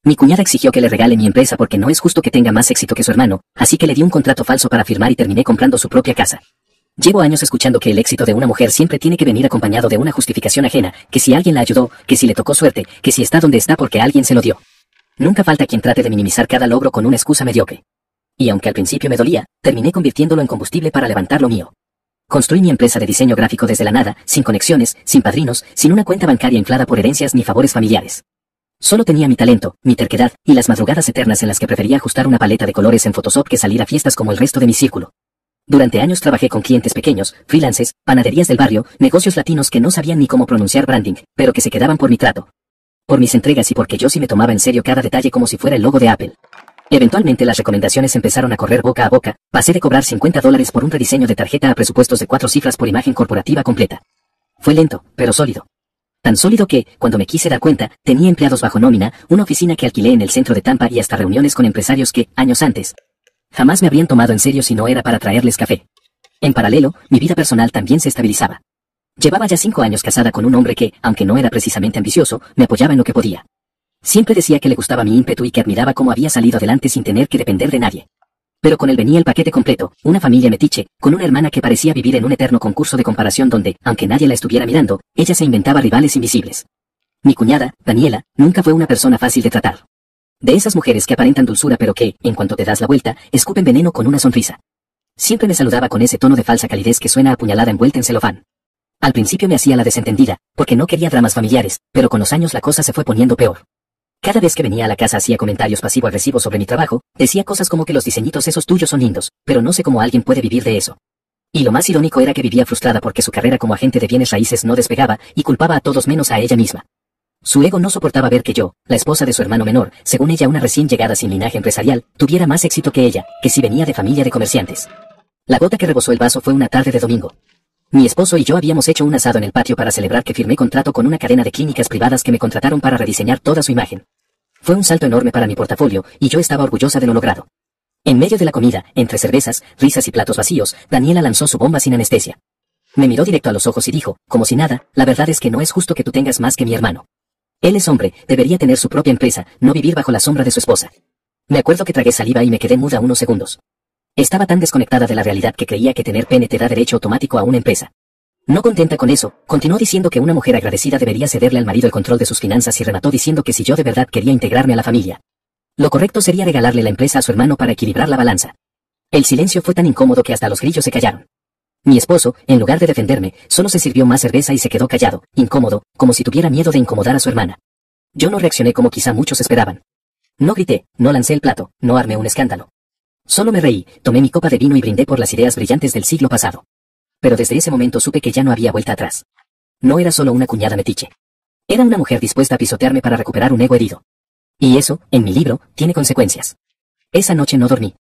Mi cuñada exigió que le regale mi empresa porque no es justo que tenga más éxito que su hermano, así que le di un contrato falso para firmar y terminé comprando su propia casa. Llevo años escuchando que el éxito de una mujer siempre tiene que venir acompañado de una justificación ajena, que si alguien la ayudó, que si le tocó suerte, que si está donde está porque alguien se lo dio. Nunca falta quien trate de minimizar cada logro con una excusa mediocre. Y aunque al principio me dolía, terminé convirtiéndolo en combustible para levantar lo mío. Construí mi empresa de diseño gráfico desde la nada, sin conexiones, sin padrinos, sin una cuenta bancaria inflada por herencias ni favores familiares. Solo tenía mi talento, mi terquedad, y las madrugadas eternas en las que prefería ajustar una paleta de colores en Photoshop que salir a fiestas como el resto de mi círculo. Durante años trabajé con clientes pequeños, freelances, panaderías del barrio, negocios latinos que no sabían ni cómo pronunciar branding, pero que se quedaban por mi trato. Por mis entregas y porque yo sí me tomaba en serio cada detalle como si fuera el logo de Apple. Eventualmente las recomendaciones empezaron a correr boca a boca, pasé de cobrar $50 por un rediseño de tarjeta a presupuestos de 4 cifras por imagen corporativa completa. Fue lento, pero sólido. Tan sólido que, cuando me quise dar cuenta, tenía empleados bajo nómina, una oficina que alquilé en el centro de Tampa y hasta reuniones con empresarios que, años antes, jamás me habrían tomado en serio si no era para traerles café. En paralelo, mi vida personal también se estabilizaba. Llevaba ya 5 años casada con un hombre que, aunque no era precisamente ambicioso, me apoyaba en lo que podía. Siempre decía que le gustaba mi ímpetu y que admiraba cómo había salido adelante sin tener que depender de nadie. Pero con él venía el paquete completo, una familia metiche, con una hermana que parecía vivir en un eterno concurso de comparación donde, aunque nadie la estuviera mirando, ella se inventaba rivales invisibles. Mi cuñada, Daniela, nunca fue una persona fácil de tratar. De esas mujeres que aparentan dulzura pero que, en cuanto te das la vuelta, escupen veneno con una sonrisa. Siempre me saludaba con ese tono de falsa calidez que suena a puñalada envuelta en celofán. Al principio me hacía la desentendida, porque no quería dramas familiares, pero con los años la cosa se fue poniendo peor. Cada vez que venía a la casa hacía comentarios pasivo-agresivos sobre mi trabajo, decía cosas como que los diseñitos esos tuyos son lindos, pero no sé cómo alguien puede vivir de eso. Y lo más irónico era que vivía frustrada porque su carrera como agente de bienes raíces no despegaba, y culpaba a todos menos a ella misma. Su ego no soportaba ver que yo, la esposa de su hermano menor, según ella una recién llegada sin linaje empresarial, tuviera más éxito que ella, que si venía de familia de comerciantes. La gota que rebosó el vaso fue una tarde de domingo. Mi esposo y yo habíamos hecho un asado en el patio para celebrar que firmé contrato con una cadena de clínicas privadas que me contrataron para rediseñar toda su imagen. Fue un salto enorme para mi portafolio, y yo estaba orgullosa de lo logrado. En medio de la comida, entre cervezas, risas y platos vacíos, Daniela lanzó su bomba sin anestesia. Me miró directo a los ojos y dijo, como si nada, la verdad es que no es justo que tú tengas más que mi hermano. Él es hombre, debería tener su propia empresa, no vivir bajo la sombra de su esposa. Me acuerdo que tragué saliva y me quedé muda unos segundos. Estaba tan desconectada de la realidad que creía que tener pene te da derecho automático a una empresa. No contenta con eso, continuó diciendo que una mujer agradecida debería cederle al marido el control de sus finanzas y remató diciendo que si yo de verdad quería integrarme a la familia, lo correcto sería regalarle la empresa a su hermano para equilibrar la balanza. El silencio fue tan incómodo que hasta los grillos se callaron. Mi esposo, en lugar de defenderme, solo se sirvió más cerveza y se quedó callado, incómodo, como si tuviera miedo de incomodar a su hermana. Yo no reaccioné como quizá muchos esperaban. No grité, no lancé el plato, no armé un escándalo. Solo me reí, tomé mi copa de vino y brindé por las ideas brillantes del siglo pasado. Pero desde ese momento supe que ya no había vuelta atrás. No era solo una cuñada metiche. Era una mujer dispuesta a pisotearme para recuperar un ego herido. Y eso, en mi libro, tiene consecuencias. Esa noche no dormí.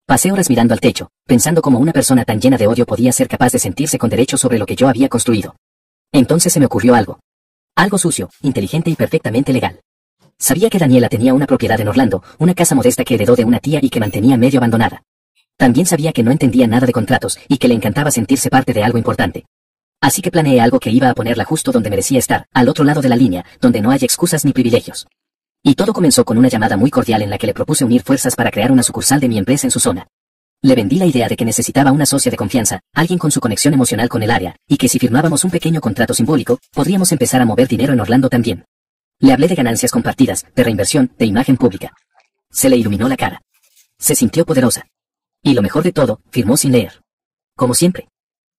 Pasé horas mirando al techo, pensando cómo una persona tan llena de odio podía ser capaz de sentirse con derecho sobre lo que yo había construido. Entonces se me ocurrió algo. Algo sucio, inteligente y perfectamente legal. Sabía que Daniela tenía una propiedad en Orlando, una casa modesta que heredó de una tía y que mantenía medio abandonada. También sabía que no entendía nada de contratos y que le encantaba sentirse parte de algo importante. Así que planeé algo que iba a ponerla justo donde merecía estar, al otro lado de la línea, donde no hay excusas ni privilegios. Y todo comenzó con una llamada muy cordial en la que le propuse unir fuerzas para crear una sucursal de mi empresa en su zona. Le vendí la idea de que necesitaba una socia de confianza, alguien con su conexión emocional con el área, y que si firmábamos un pequeño contrato simbólico, podríamos empezar a mover dinero en Orlando también. Le hablé de ganancias compartidas, de reinversión, de imagen pública. Se le iluminó la cara. Se sintió poderosa. Y lo mejor de todo, firmó sin leer. Como siempre.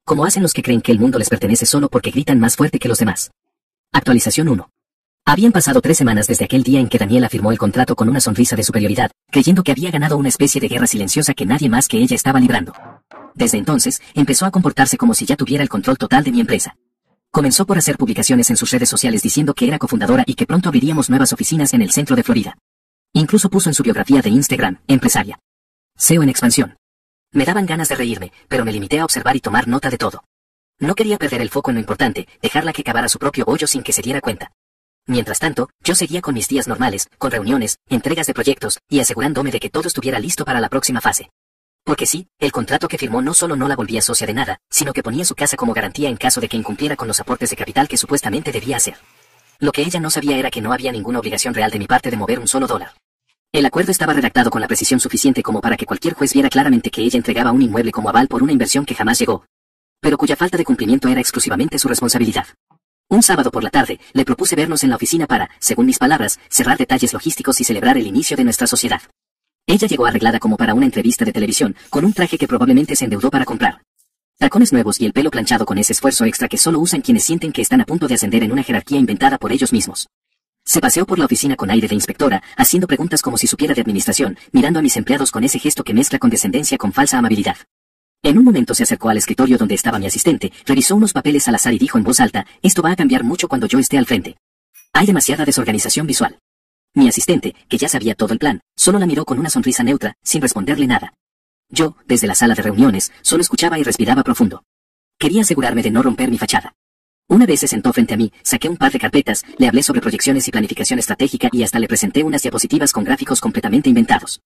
Como hacen los que creen que el mundo les pertenece solo porque gritan más fuerte que los demás. Actualización 1. Habían pasado 3 semanas desde aquel día en que Daniela firmó el contrato con una sonrisa de superioridad, creyendo que había ganado una especie de guerra silenciosa que nadie más que ella estaba librando. Desde entonces, empezó a comportarse como si ya tuviera el control total de mi empresa. Comenzó por hacer publicaciones en sus redes sociales diciendo que era cofundadora y que pronto abriríamos nuevas oficinas en el centro de Florida. Incluso puso en su biografía de Instagram, empresaria. SEO en expansión. Me daban ganas de reírme, pero me limité a observar y tomar nota de todo. No quería perder el foco en lo importante, dejarla que cavara su propio hoyo sin que se diera cuenta. Mientras tanto, yo seguía con mis días normales, con reuniones, entregas de proyectos, y asegurándome de que todo estuviera listo para la próxima fase. Porque sí, el contrato que firmó no solo no la volvía socia de nada, sino que ponía su casa como garantía en caso de que incumpliera con los aportes de capital que supuestamente debía hacer. Lo que ella no sabía era que no había ninguna obligación real de mi parte de mover un solo dólar. El acuerdo estaba redactado con la precisión suficiente como para que cualquier juez viera claramente que ella entregaba un inmueble como aval por una inversión que jamás llegó, pero cuya falta de cumplimiento era exclusivamente su responsabilidad. Un sábado por la tarde, le propuse vernos en la oficina para, según mis palabras, cerrar detalles logísticos y celebrar el inicio de nuestra sociedad. Ella llegó arreglada como para una entrevista de televisión, con un traje que probablemente se endeudó para comprar. Tacones nuevos y el pelo planchado con ese esfuerzo extra que solo usan quienes sienten que están a punto de ascender en una jerarquía inventada por ellos mismos. Se paseó por la oficina con aire de inspectora, haciendo preguntas como si supiera de administración, mirando a mis empleados con ese gesto que mezcla condescendencia con falsa amabilidad. En un momento se acercó al escritorio donde estaba mi asistente, revisó unos papeles al azar y dijo en voz alta: «Esto va a cambiar mucho cuando yo esté al frente. Hay demasiada desorganización visual». Mi asistente, que ya sabía todo el plan, solo la miró con una sonrisa neutra, sin responderle nada. Yo, desde la sala de reuniones, solo escuchaba y respiraba profundo. Quería asegurarme de no romper mi fachada. Una vez se sentó frente a mí, saqué un par de carpetas, le hablé sobre proyecciones y planificación estratégica y hasta le presenté unas diapositivas con gráficos completamente inventados.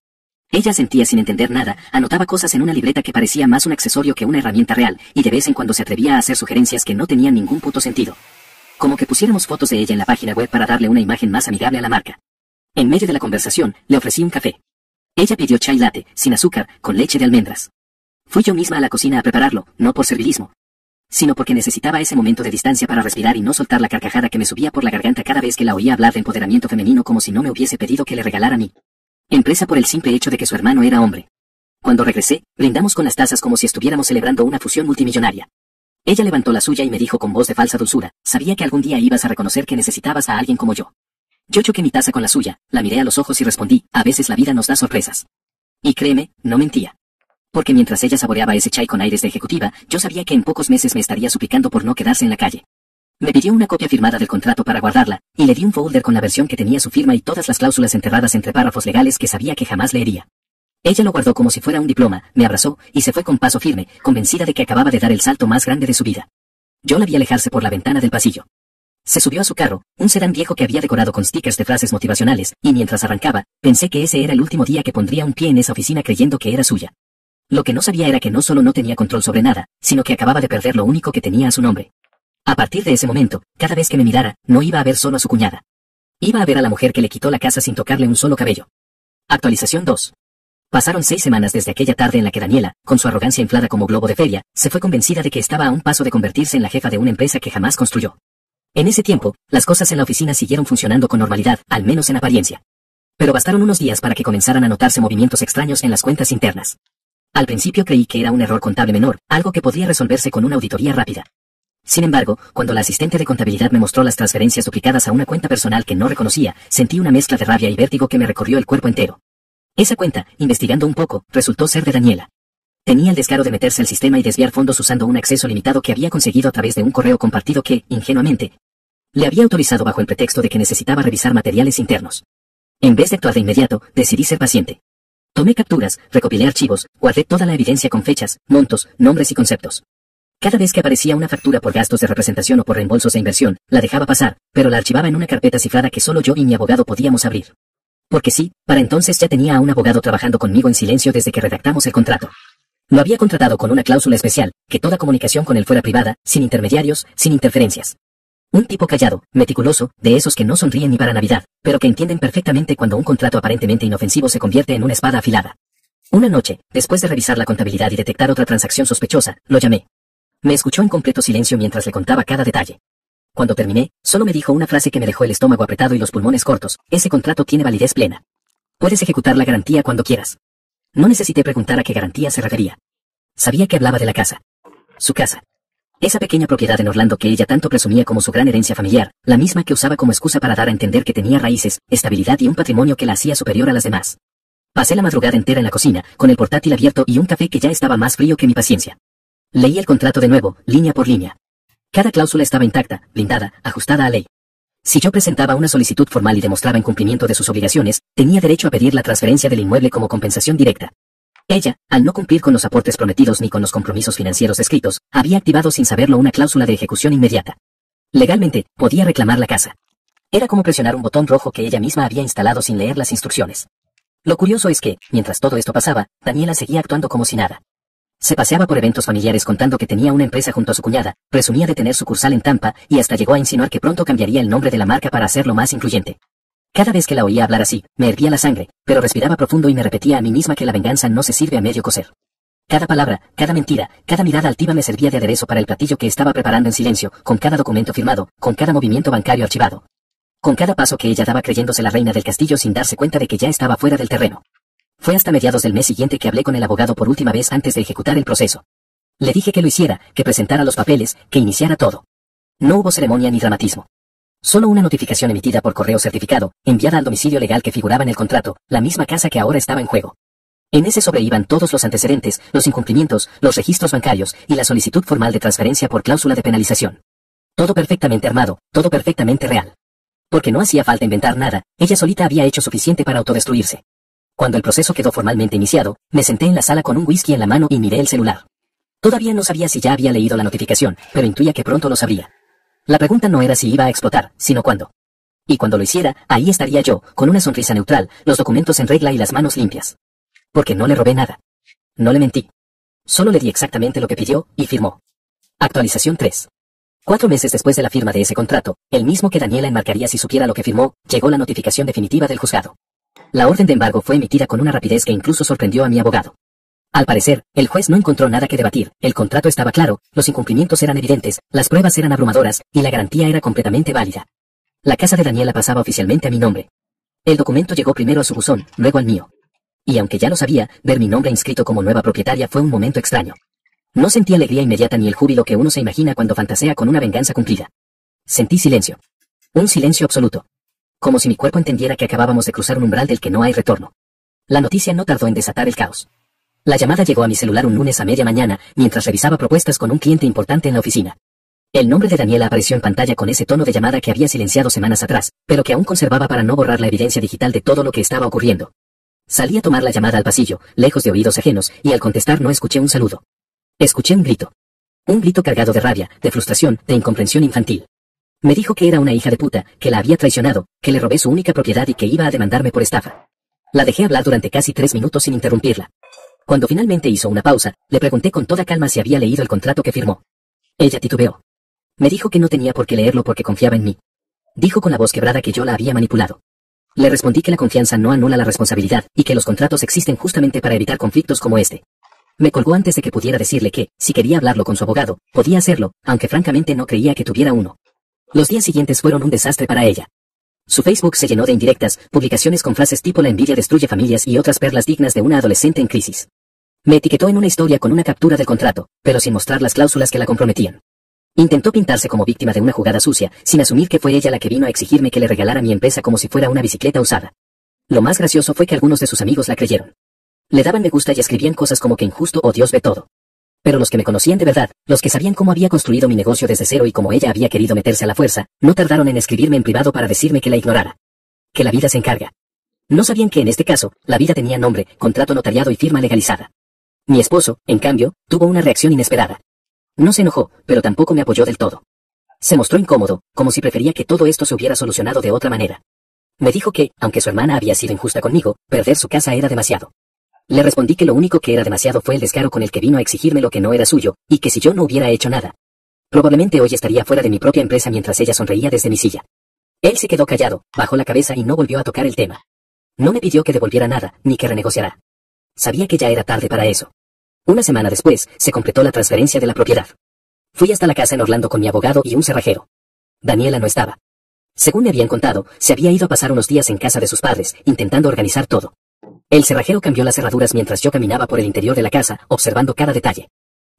Ella sentía sin entender nada, anotaba cosas en una libreta que parecía más un accesorio que una herramienta real, y de vez en cuando se atrevía a hacer sugerencias que no tenían ningún puto sentido. Como que pusiéramos fotos de ella en la página web para darle una imagen más amigable a la marca. En medio de la conversación, le ofrecí un café. Ella pidió chai latte, sin azúcar, con leche de almendras. Fui yo misma a la cocina a prepararlo, no por servilismo, sino porque necesitaba ese momento de distancia para respirar y no soltar la carcajada que me subía por la garganta cada vez que la oía hablar de empoderamiento femenino como si no me hubiese pedido que le regalara mi empresa por el simple hecho de que su hermano era hombre. Cuando regresé, brindamos con las tazas como si estuviéramos celebrando una fusión multimillonaria. Ella levantó la suya y me dijo con voz de falsa dulzura: «Sabía que algún día ibas a reconocer que necesitabas a alguien como yo». Yo choqué mi taza con la suya, la miré a los ojos y respondí: «A veces la vida nos da sorpresas». Y créeme, no mentía. Porque mientras ella saboreaba ese chai con aires de ejecutiva, yo sabía que en pocos meses me estaría suplicando por no quedarse en la calle. Me pidió una copia firmada del contrato para guardarla, y le di un folder con la versión que tenía su firma y todas las cláusulas enterradas entre párrafos legales que sabía que jamás leería. Ella lo guardó como si fuera un diploma, me abrazó, y se fue con paso firme, convencida de que acababa de dar el salto más grande de su vida. Yo la vi alejarse por la ventana del pasillo. Se subió a su carro, un sedán viejo que había decorado con stickers de frases motivacionales, y mientras arrancaba, pensé que ese era el último día que pondría un pie en esa oficina creyendo que era suya. Lo que no sabía era que no solo no tenía control sobre nada, sino que acababa de perder lo único que tenía a su nombre. A partir de ese momento, cada vez que me mirara, no iba a ver solo a su cuñada. Iba a ver a la mujer que le quitó la casa sin tocarle un solo cabello. Actualización 2. Pasaron 6 semanas desde aquella tarde en la que Daniela, con su arrogancia inflada como globo de feria, se fue convencida de que estaba a un paso de convertirse en la jefa de una empresa que jamás construyó. En ese tiempo, las cosas en la oficina siguieron funcionando con normalidad, al menos en apariencia. Pero bastaron unos días para que comenzaran a notarse movimientos extraños en las cuentas internas. Al principio creí que era un error contable menor, algo que podría resolverse con una auditoría rápida. Sin embargo, cuando la asistente de contabilidad me mostró las transferencias duplicadas a una cuenta personal que no reconocía, sentí una mezcla de rabia y vértigo que me recorrió el cuerpo entero. Esa cuenta, investigando un poco, resultó ser de Daniela. Tenía el descaro de meterse al sistema y desviar fondos usando un acceso limitado que había conseguido a través de un correo compartido que, ingenuamente, le había autorizado bajo el pretexto de que necesitaba revisar materiales internos. En vez de actuar de inmediato, decidí ser paciente. Tomé capturas, recopilé archivos, guardé toda la evidencia con fechas, montos, nombres y conceptos. Cada vez que aparecía una factura por gastos de representación o por reembolsos de inversión, la dejaba pasar, pero la archivaba en una carpeta cifrada que solo yo y mi abogado podíamos abrir. Porque sí, para entonces ya tenía a un abogado trabajando conmigo en silencio desde que redactamos el contrato. Lo había contratado con una cláusula especial, que toda comunicación con él fuera privada, sin intermediarios, sin interferencias. Un tipo callado, meticuloso, de esos que no sonríen ni para Navidad, pero que entienden perfectamente cuando un contrato aparentemente inofensivo se convierte en una espada afilada. Una noche, después de revisar la contabilidad y detectar otra transacción sospechosa, lo llamé. Me escuchó en completo silencio mientras le contaba cada detalle. Cuando terminé, solo me dijo una frase que me dejó el estómago apretado y los pulmones cortos: «Ese contrato tiene validez plena. Puedes ejecutar la garantía cuando quieras». No necesité preguntar a qué garantía se refería. Sabía que hablaba de la casa. Su casa. Esa pequeña propiedad en Orlando que ella tanto presumía como su gran herencia familiar, la misma que usaba como excusa para dar a entender que tenía raíces, estabilidad y un patrimonio que la hacía superior a las demás. Pasé la madrugada entera en la cocina, con el portátil abierto y un café que ya estaba más frío que mi paciencia. Leí el contrato de nuevo, línea por línea. Cada cláusula estaba intacta, blindada, ajustada a ley. Si yo presentaba una solicitud formal y demostraba incumplimiento de sus obligaciones, tenía derecho a pedir la transferencia del inmueble como compensación directa. Ella, al no cumplir con los aportes prometidos ni con los compromisos financieros escritos, había activado sin saberlo una cláusula de ejecución inmediata. Legalmente, podía reclamar la casa. Era como presionar un botón rojo que ella misma había instalado sin leer las instrucciones. Lo curioso es que, mientras todo esto pasaba, Daniela seguía actuando como si nada. Se paseaba por eventos familiares contando que tenía una empresa junto a su cuñada, presumía de tener sucursal en Tampa y hasta llegó a insinuar que pronto cambiaría el nombre de la marca para hacerlo más incluyente. Cada vez que la oía hablar así, me hervía la sangre, pero respiraba profundo y me repetía a mí misma que la venganza no se sirve a medio cocer. Cada palabra, cada mentira, cada mirada altiva me servía de aderezo para el platillo que estaba preparando en silencio, con cada documento firmado, con cada movimiento bancario archivado. Con cada paso que ella daba creyéndose la reina del castillo sin darse cuenta de que ya estaba fuera del terreno. Fue hasta mediados del mes siguiente que hablé con el abogado por última vez antes de ejecutar el proceso. Le dije que lo hiciera, que presentara los papeles, que iniciara todo. No hubo ceremonia ni dramatismo. Solo una notificación emitida por correo certificado, enviada al domicilio legal que figuraba en el contrato, la misma casa que ahora estaba en juego. En ese sobre iban todos los antecedentes, los incumplimientos, los registros bancarios y la solicitud formal de transferencia por cláusula de penalización. Todo perfectamente armado, todo perfectamente real. Porque no hacía falta inventar nada, ella solita había hecho suficiente para autodestruirse. Cuando el proceso quedó formalmente iniciado, me senté en la sala con un whisky en la mano y miré el celular. Todavía no sabía si ya había leído la notificación, pero intuía que pronto lo sabría. La pregunta no era si iba a explotar, sino cuándo. Y cuando lo hiciera, ahí estaría yo, con una sonrisa neutral, los documentos en regla y las manos limpias. Porque no le robé nada. No le mentí. Solo le di exactamente lo que pidió, y firmó. Actualización 3. 4 meses después de la firma de ese contrato, el mismo que Daniela enmarcaría si supiera lo que firmó, llegó la notificación definitiva del juzgado. La orden de embargo fue emitida con una rapidez que incluso sorprendió a mi abogado. Al parecer, el juez no encontró nada que debatir, el contrato estaba claro, los incumplimientos eran evidentes, las pruebas eran abrumadoras, y la garantía era completamente válida. La casa de Daniela pasaba oficialmente a mi nombre. El documento llegó primero a su buzón, luego al mío. Y aunque ya lo sabía, ver mi nombre inscrito como nueva propietaria fue un momento extraño. No sentí alegría inmediata ni el júbilo que uno se imagina cuando fantasea con una venganza cumplida. Sentí silencio. Un silencio absoluto. Como si mi cuerpo entendiera que acabábamos de cruzar un umbral del que no hay retorno. La noticia no tardó en desatar el caos. La llamada llegó a mi celular un lunes a media mañana, mientras revisaba propuestas con un cliente importante en la oficina. El nombre de Daniela apareció en pantalla con ese tono de llamada que había silenciado semanas atrás, pero que aún conservaba para no borrar la evidencia digital de todo lo que estaba ocurriendo. Salí a tomar la llamada al pasillo, lejos de oídos ajenos, y al contestar no escuché un saludo. Escuché un grito. Un grito cargado de rabia, de frustración, de incomprensión infantil. Me dijo que era una hija de puta, que la había traicionado, que le robé su única propiedad y que iba a demandarme por estafa. La dejé hablar durante casi 3 minutos sin interrumpirla. Cuando finalmente hizo una pausa, le pregunté con toda calma si había leído el contrato que firmó. Ella titubeó. Me dijo que no tenía por qué leerlo porque confiaba en mí. Dijo con la voz quebrada que yo la había manipulado. Le respondí que la confianza no anula la responsabilidad y que los contratos existen justamente para evitar conflictos como este. Me colgó antes de que pudiera decirle que, si quería hablarlo con su abogado, podía hacerlo, aunque francamente no creía que tuviera uno. Los días siguientes fueron un desastre para ella. Su Facebook se llenó de indirectas, publicaciones con frases tipo la envidia destruye familias y otras perlas dignas de una adolescente en crisis. Me etiquetó en una historia con una captura del contrato, pero sin mostrar las cláusulas que la comprometían. Intentó pintarse como víctima de una jugada sucia, sin asumir que fue ella la que vino a exigirme que le regalara mi empresa como si fuera una bicicleta usada. Lo más gracioso fue que algunos de sus amigos la creyeron. Le daban me gusta y escribían cosas como que injusto o Dios ve todo. Pero los que me conocían de verdad, los que sabían cómo había construido mi negocio desde cero y cómo ella había querido meterse a la fuerza, no tardaron en escribirme en privado para decirme que la ignorara. Que la vida se encarga. No sabían que en este caso, la vida tenía nombre, contrato notariado y firma legalizada. Mi esposo, en cambio, tuvo una reacción inesperada. No se enojó, pero tampoco me apoyó del todo. Se mostró incómodo, como si prefería que todo esto se hubiera solucionado de otra manera. Me dijo que, aunque su hermana había sido injusta conmigo, perder su casa era demasiado. Le respondí que lo único que era demasiado fue el descaro con el que vino a exigirme lo que no era suyo, y que si yo no hubiera hecho nada, probablemente hoy estaría fuera de mi propia empresa mientras ella sonreía desde mi silla. Él se quedó callado, bajó la cabeza y no volvió a tocar el tema. No me pidió que devolviera nada, ni que renegociara. Sabía que ya era tarde para eso. Una semana después, se completó la transferencia de la propiedad. Fui hasta la casa en Orlando con mi abogado y un cerrajero. Daniela no estaba. Según me habían contado, se había ido a pasar unos días en casa de sus padres, intentando organizar todo. El cerrajero cambió las cerraduras mientras yo caminaba por el interior de la casa, observando cada detalle.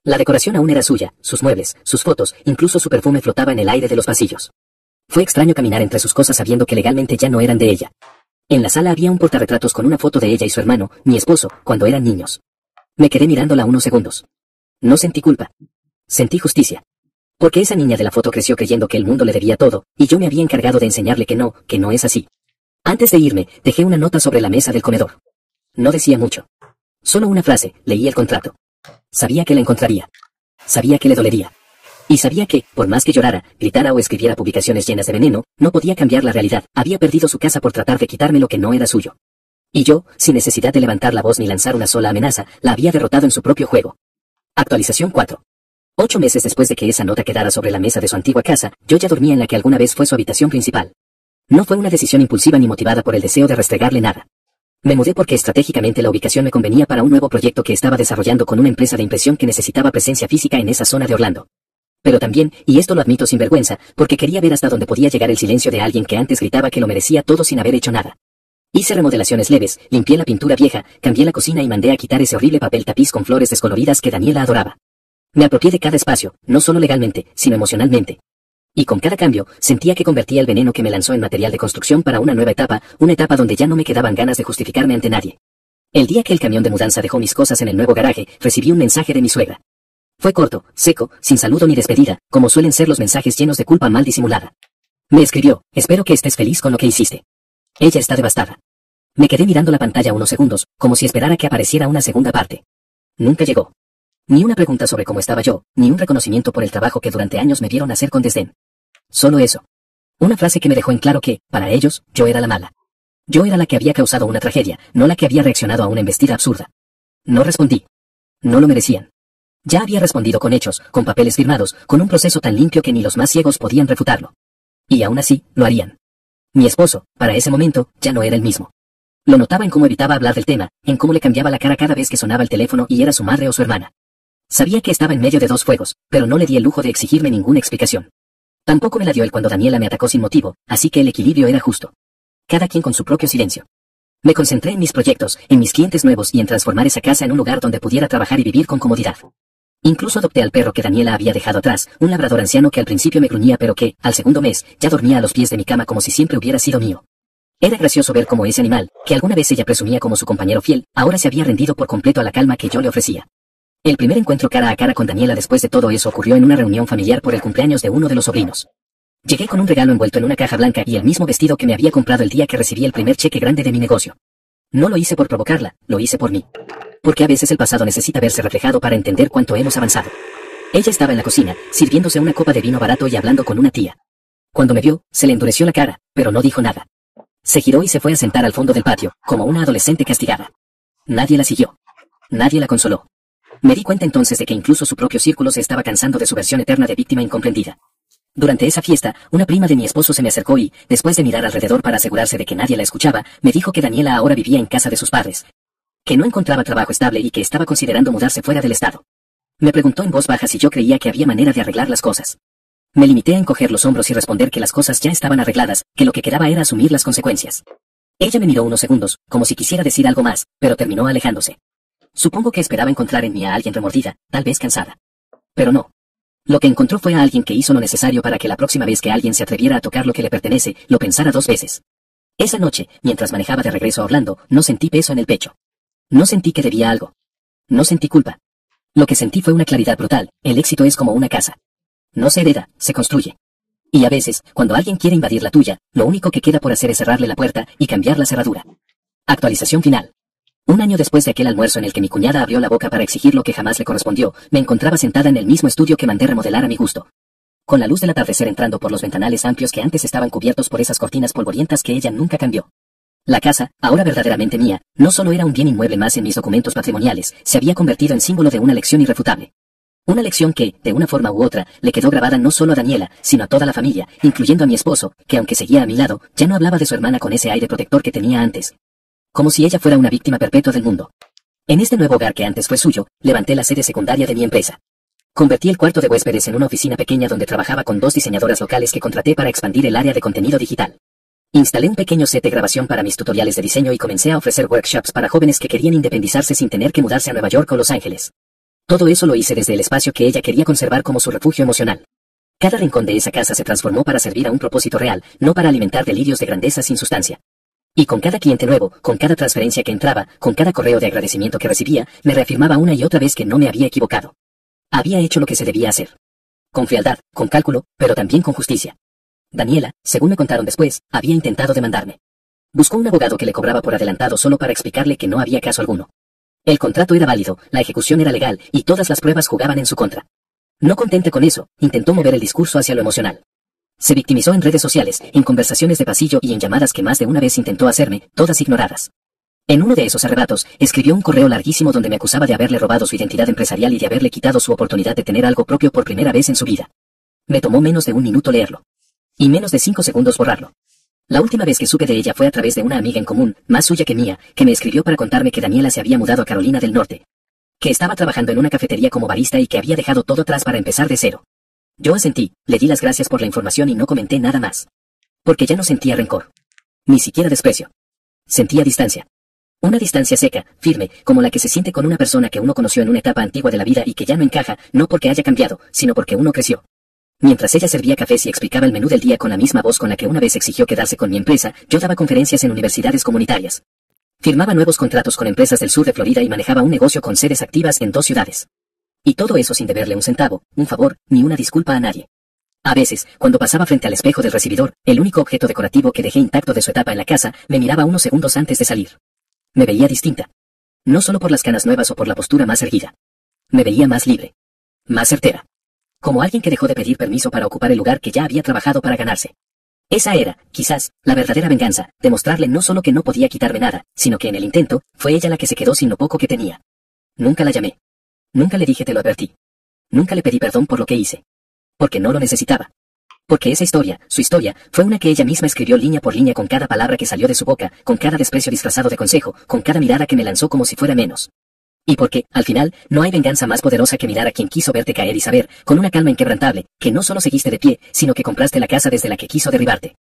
La decoración aún era suya, sus muebles, sus fotos, incluso su perfume flotaba en el aire de los pasillos. Fue extraño caminar entre sus cosas sabiendo que legalmente ya no eran de ella. En la sala había un portarretratos con una foto de ella y su hermano, mi esposo, cuando eran niños. Me quedé mirándola unos segundos. No sentí culpa. Sentí justicia. Porque esa niña de la foto creció creyendo que el mundo le debía todo, y yo me había encargado de enseñarle que no es así. Antes de irme, dejé una nota sobre la mesa del comedor. No decía mucho. Solo una frase, leí el contrato. Sabía que la encontraría. Sabía que le dolería. Y sabía que, por más que llorara, gritara o escribiera publicaciones llenas de veneno, no podía cambiar la realidad. Había perdido su casa por tratar de quitarme lo que no era suyo. Y yo, sin necesidad de levantar la voz ni lanzar una sola amenaza, la había derrotado en su propio juego. Actualización 4. 8 meses después de que esa nota quedara sobre la mesa de su antigua casa, yo ya dormía en la que alguna vez fue su habitación principal. No fue una decisión impulsiva ni motivada por el deseo de restregarle nada. Me mudé porque estratégicamente la ubicación me convenía para un nuevo proyecto que estaba desarrollando con una empresa de impresión que necesitaba presencia física en esa zona de Orlando. Pero también, y esto lo admito sin vergüenza, porque quería ver hasta dónde podía llegar el silencio de alguien que antes gritaba que lo merecía todo sin haber hecho nada. Hice remodelaciones leves, limpié la pintura vieja, cambié la cocina y mandé a quitar ese horrible papel tapiz con flores descoloridas que Daniela adoraba. Me apropié de cada espacio, no solo legalmente, sino emocionalmente. Y con cada cambio, sentía que convertía el veneno que me lanzó en material de construcción para una nueva etapa, una etapa donde ya no me quedaban ganas de justificarme ante nadie. El día que el camión de mudanza dejó mis cosas en el nuevo garaje, recibí un mensaje de mi suegra. Fue corto, seco, sin saludo ni despedida, como suelen ser los mensajes llenos de culpa mal disimulada. Me escribió: espero que estés feliz con lo que hiciste. Ella está devastada. Me quedé mirando la pantalla unos segundos, como si esperara que apareciera una segunda parte. Nunca llegó. Ni una pregunta sobre cómo estaba yo, ni un reconocimiento por el trabajo que durante años me vieron hacer con desdén. Solo eso. Una frase que me dejó en claro que, para ellos, yo era la mala. Yo era la que había causado una tragedia, no la que había reaccionado a una embestida absurda. No respondí. No lo merecían. Ya había respondido con hechos, con papeles firmados, con un proceso tan limpio que ni los más ciegos podían refutarlo. Y aún así, lo harían. Mi esposo, para ese momento, ya no era el mismo. Lo notaba en cómo evitaba hablar del tema, en cómo le cambiaba la cara cada vez que sonaba el teléfono y era su madre o su hermana. Sabía que estaba en medio de dos fuegos, pero no le di el lujo de exigirme ninguna explicación. Tampoco me la dio él cuando Daniela me atacó sin motivo, así que el equilibrio era justo. Cada quien con su propio silencio. Me concentré en mis proyectos, en mis clientes nuevos y en transformar esa casa en un lugar donde pudiera trabajar y vivir con comodidad. Incluso adopté al perro que Daniela había dejado atrás, un labrador anciano que al principio me gruñía pero que, al segundo mes, ya dormía a los pies de mi cama como si siempre hubiera sido mío. Era gracioso ver cómo ese animal, que alguna vez ella presumía como su compañero fiel, ahora se había rendido por completo a la calma que yo le ofrecía. El primer encuentro cara a cara con Daniela después de todo eso ocurrió en una reunión familiar por el cumpleaños de uno de los sobrinos. Llegué con un regalo envuelto en una caja blanca y el mismo vestido que me había comprado el día que recibí el primer cheque grande de mi negocio. No lo hice por provocarla, lo hice por mí. Porque a veces el pasado necesita verse reflejado para entender cuánto hemos avanzado. Ella estaba en la cocina, sirviéndose una copa de vino barato y hablando con una tía. Cuando me vio, se le endureció la cara, pero no dijo nada. Se giró y se fue a sentar al fondo del patio, como una adolescente castigada. Nadie la siguió. Nadie la consoló. Me di cuenta entonces de que incluso su propio círculo se estaba cansando de su versión eterna de víctima incomprendida. Durante esa fiesta, una prima de mi esposo se me acercó y, después de mirar alrededor para asegurarse de que nadie la escuchaba, me dijo que Daniela ahora vivía en casa de sus padres, que no encontraba trabajo estable y que estaba considerando mudarse fuera del estado. Me preguntó en voz baja si yo creía que había manera de arreglar las cosas. Me limité a encoger los hombros y responder que las cosas ya estaban arregladas, que lo que quedaba era asumir las consecuencias. Ella me miró unos segundos, como si quisiera decir algo más, pero terminó alejándose. Supongo que esperaba encontrar en mí a alguien remordida, tal vez cansada. Pero no. Lo que encontró fue a alguien que hizo lo necesario para que la próxima vez que alguien se atreviera a tocar lo que le pertenece, lo pensara dos veces. Esa noche, mientras manejaba de regreso a Orlando, no sentí peso en el pecho. No sentí que debía algo. No sentí culpa. Lo que sentí fue una claridad brutal: el éxito es como una casa. No se hereda, se construye. Y a veces, cuando alguien quiere invadir la tuya, lo único que queda por hacer es cerrarle la puerta y cambiar la cerradura. Actualización final. Un año después de aquel almuerzo en el que mi cuñada abrió la boca para exigir lo que jamás le correspondió, me encontraba sentada en el mismo estudio que mandé remodelar a mi gusto. Con la luz del atardecer entrando por los ventanales amplios que antes estaban cubiertos por esas cortinas polvorientas que ella nunca cambió. La casa, ahora verdaderamente mía, no solo era un bien inmueble más en mis documentos patrimoniales, se había convertido en símbolo de una lección irrefutable. Una lección que, de una forma u otra, le quedó grabada no solo a Daniela, sino a toda la familia, incluyendo a mi esposo, que aunque seguía a mi lado, ya no hablaba de su hermana con ese aire protector que tenía antes. Como si ella fuera una víctima perpetua del mundo. En este nuevo hogar que antes fue suyo, levanté la sede secundaria de mi empresa. Convertí el cuarto de huéspedes en una oficina pequeña donde trabajaba con 2 diseñadoras locales que contraté para expandir el área de contenido digital. Instalé un pequeño set de grabación para mis tutoriales de diseño y comencé a ofrecer workshops para jóvenes que querían independizarse sin tener que mudarse a Nueva York o Los Ángeles. Todo eso lo hice desde el espacio que ella quería conservar como su refugio emocional. Cada rincón de esa casa se transformó para servir a un propósito real, no para alimentar delirios de grandeza sin sustancia. Y con cada cliente nuevo, con cada transferencia que entraba, con cada correo de agradecimiento que recibía, me reafirmaba una y otra vez que no me había equivocado. Había hecho lo que se debía hacer. Con frialdad, con cálculo, pero también con justicia. Daniela, según me contaron después, había intentado demandarme. Buscó un abogado que le cobraba por adelantado solo para explicarle que no había caso alguno. El contrato era válido, la ejecución era legal, y todas las pruebas jugaban en su contra. No contente con eso, intentó mover el discurso hacia lo emocional. Se victimizó en redes sociales, en conversaciones de pasillo y en llamadas que más de una vez intentó hacerme, todas ignoradas. En uno de esos arrebatos, escribió un correo larguísimo donde me acusaba de haberle robado su identidad empresarial y de haberle quitado su oportunidad de tener algo propio por primera vez en su vida. Me tomó menos de un minuto leerlo. Y menos de 5 segundos borrarlo. La última vez que supe de ella fue a través de una amiga en común, más suya que mía, que me escribió para contarme que Daniela se había mudado a Carolina del Norte. Que estaba trabajando en una cafetería como barista y que había dejado todo atrás para empezar de cero. Yo asentí, le di las gracias por la información y no comenté nada más. Porque ya no sentía rencor. Ni siquiera desprecio. Sentía distancia. Una distancia seca, firme, como la que se siente con una persona que uno conoció en una etapa antigua de la vida y que ya no encaja, no porque haya cambiado, sino porque uno creció. Mientras ella servía cafés y explicaba el menú del día con la misma voz con la que una vez exigió quedarse con mi empresa, yo daba conferencias en universidades comunitarias. Firmaba nuevos contratos con empresas del sur de Florida y manejaba un negocio con sedes activas en 2 ciudades. Y todo eso sin deberle un centavo, un favor, ni una disculpa a nadie. A veces, cuando pasaba frente al espejo del recibidor, el único objeto decorativo que dejé intacto de su etapa en la casa, me miraba unos segundos antes de salir. Me veía distinta. No solo por las canas nuevas o por la postura más erguida. Me veía más libre. Más certera. Como alguien que dejó de pedir permiso para ocupar el lugar que ya había trabajado para ganarse. Esa era, quizás, la verdadera venganza, demostrarle no solo que no podía quitarme nada, sino que en el intento, fue ella la que se quedó sin lo poco que tenía. Nunca la llamé. Nunca le dije te lo advertí. Nunca le pedí perdón por lo que hice. Porque no lo necesitaba. Porque esa historia, su historia, fue una que ella misma escribió línea por línea con cada palabra que salió de su boca, con cada desprecio disfrazado de consejo, con cada mirada que me lanzó como si fuera menos. Y porque, al final, no hay venganza más poderosa que mirar a quien quiso verte caer y saber, con una calma inquebrantable, que no solo seguiste de pie, sino que compraste la casa desde la que quiso derribarte.